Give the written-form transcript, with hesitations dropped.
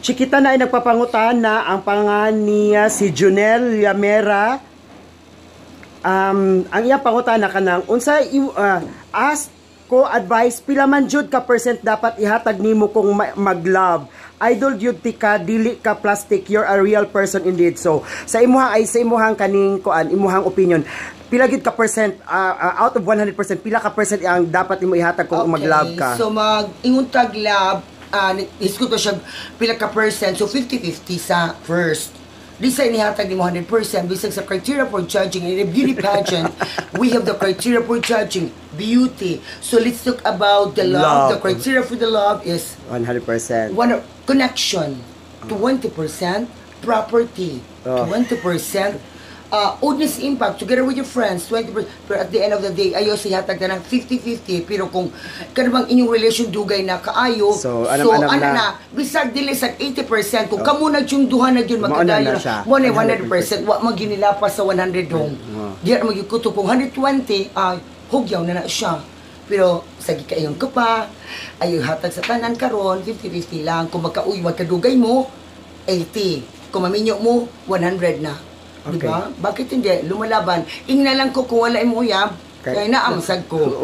Chikita na ay nagpapangutana ang pangan niya si Junel Yamera. Ang iya pangutana kanang unsa ask ko advice pila man jud ka percent dapat ihatag nimo kung mag-love. Idol jud ti ka, dili ka plastic, you're a real person indeed. So sa imuhang kaning kuan, imuhang opinion, pila gid ka percent out of 100%, pila ka percent ang dapat imo ihatag kung mag-love ka? So mag-ingon tag love, isko to siya pila ka percent, so 50-50 sa first. This ay nihatag ni mo 100%. Bisag sa criteria for judging in a beauty pageant, we have the criteria for judging beauty. So let's talk about the love. The criteria for the love is 100%. Connection, 20%, property, 20%, audience impact together with your friends, 20%. Pero at the end of the day, ayaw siya hatag na ng 50-50. Pero kung kanabang inyong relation dugay na kaayo, so na. Bisag dili sa 80%, kung kamo na yung duha na yun, magkadayo na, mo na 100%, wa maginilapas sa 100 hong. Diyan magikuto kung 120, hugyaw na siya. Pero sa gikayong ka pa, ayaw hatag sa tanan karon 50-50 lang. Kung magkadugay mo, 80. Kung maminyo mo, 100 na. Okay. Diba? Bakit hindi? Lumalaban. Ingna lang ko kung wala mo uyab, kaya naamsag ko.